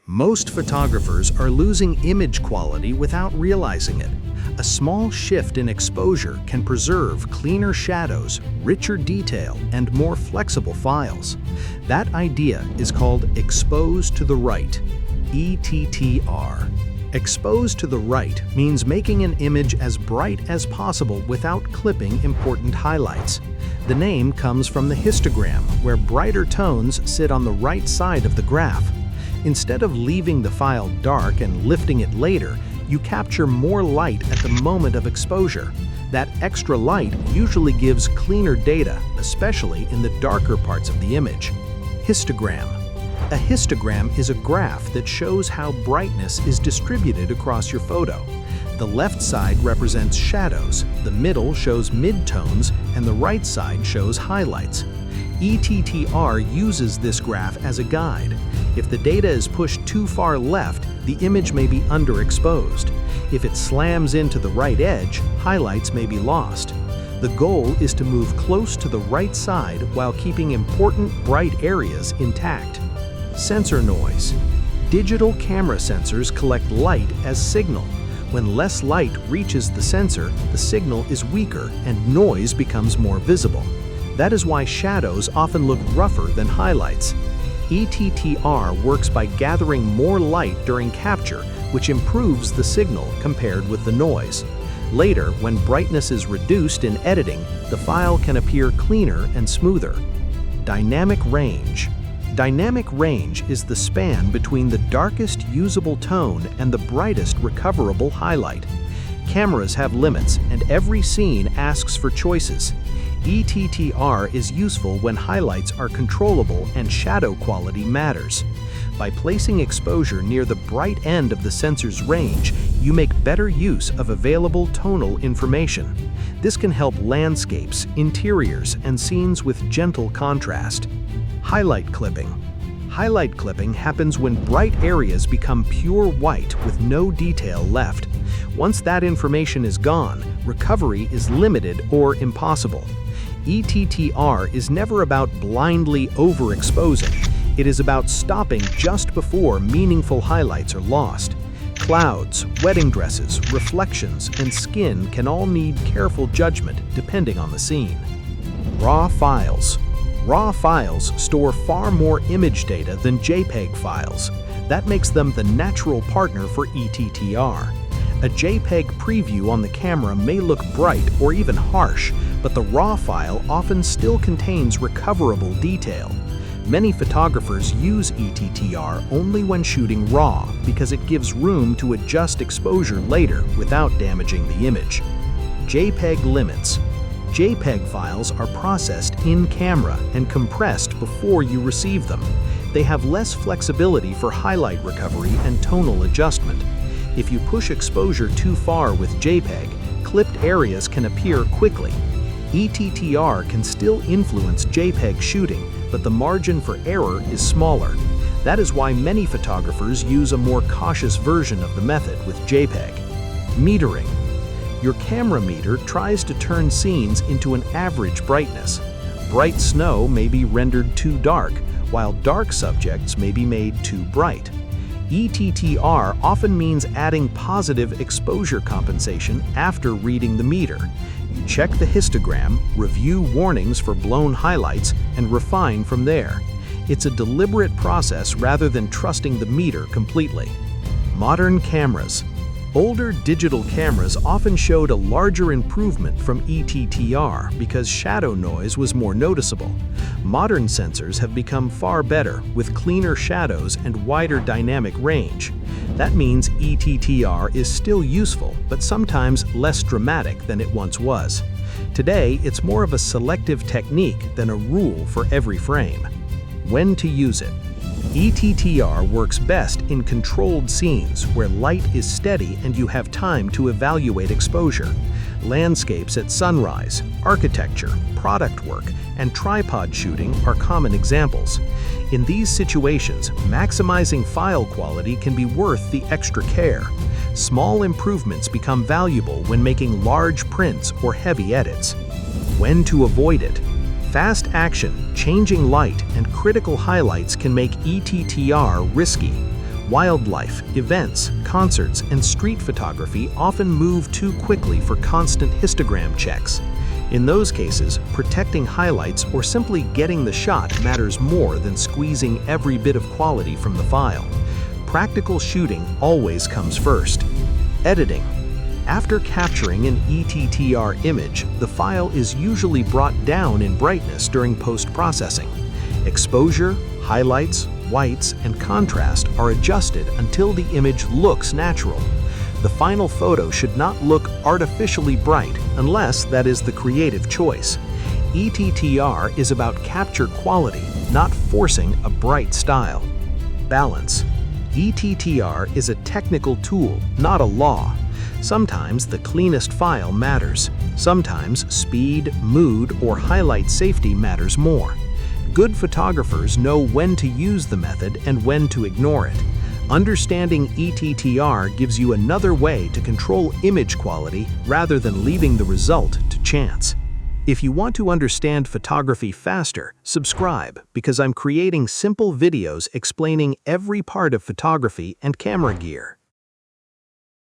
Most photographers are losing image quality without realizing it. A small shift in exposure can preserve cleaner shadows, richer detail, and more flexible files. That idea is called expose to the right, ETTR. Expose to the right means making an image as bright as possible without clipping important highlights. The name comes from the histogram, where brighter tones sit on the right side of the graph. Instead of leaving the file dark and lifting it later, you capture more light at the moment of exposure. That extra light usually gives cleaner data, especially in the darker parts of the image. Histogram. A histogram is a graph that shows how brightness is distributed across your photo. The left side represents shadows, the middle shows midtones, and the right side shows highlights. ETTR uses this graph as a guide. If the data is pushed too far left, the image may be underexposed. If it slams into the right edge, highlights may be lost. The goal is to move close to the right side while keeping important bright areas intact. Sensor noise. Digital camera sensors collect light as signal. When less light reaches the sensor, the signal is weaker and noise becomes more visible. That is why shadows often look rougher than highlights. ETTR works by gathering more light during capture, which improves the signal compared with the noise. Later, when brightness is reduced in editing, the file can appear cleaner and smoother. Dynamic range. Dynamic range is the span between the darkest usable tone and the brightest recoverable highlight. Cameras have limits, and every scene asks for choices. ETTR is useful when highlights are controllable and shadow quality matters. By placing exposure near the bright end of the sensor's range, you make better use of available tonal information. This can help landscapes, interiors, and scenes with gentle contrast. Highlight clipping. Highlight clipping happens when bright areas become pure white with no detail left. Once that information is gone, recovery is limited or impossible. ETTR is never about blindly overexposing. It is about stopping just before meaningful highlights are lost. Clouds, wedding dresses, reflections, and skin can all need careful judgment depending on the scene. Raw files. Raw files store far more image data than JPEG files. That makes them the natural partner for ETTR. A JPEG preview on the camera may look bright or even harsh, but the raw file often still contains recoverable detail. Many photographers use ETTR only when shooting RAW because it gives room to adjust exposure later without damaging the image. JPEG limits. JPEG files are processed in camera and compressed before you receive them. They have less flexibility for highlight recovery and tonal adjustment. If you push exposure too far with JPEG, clipped areas can appear quickly. ETTR can still influence JPEG shooting, but the margin for error is smaller. That is why many photographers use a more cautious version of the method with JPEG. Metering. Your camera meter tries to turn scenes into an average brightness. Bright snow may be rendered too dark, while dark subjects may be made too bright. ETTR often means adding positive exposure compensation after reading the meter. You check the histogram, review warnings for blown highlights, and refine from there. It's a deliberate process rather than trusting the meter completely. Modern cameras. Older digital cameras often showed a larger improvement from ETTR because shadow noise was more noticeable. Modern sensors have become far better with cleaner shadows and wider dynamic range. That means ETTR is still useful, but sometimes less dramatic than it once was. Today, it's more of a selective technique than a rule for every frame. When to use it. ETTR works best in controlled scenes where light is steady and you have time to evaluate exposure. Landscapes at sunrise, architecture, product work, and tripod shooting are common examples. In these situations, maximizing file quality can be worth the extra care. Small improvements become valuable when making large prints or heavy edits. When to avoid it. Fast action, changing light, and critical highlights can make ETTR risky. Wildlife, events, concerts, and street photography often move too quickly for constant histogram checks. In those cases, protecting highlights or simply getting the shot matters more than squeezing every bit of quality from the file. Practical shooting always comes first. Editing. After capturing an ETTR image, the file is usually brought down in brightness during post-processing. Exposure, highlights, whites, and contrast are adjusted until the image looks natural. The final photo should not look artificially bright unless that is the creative choice. ETTR is about capture quality, not forcing a bright style. Balance. ETTR is a technical tool, not a law. Sometimes the cleanest file matters. Sometimes speed, mood, or highlight safety matters more. Good photographers know when to use the method and when to ignore it. Understanding ETTR gives you another way to control image quality rather than leaving the result to chance. If you want to understand photography faster, subscribe because I'm creating simple videos explaining every part of photography and camera gear.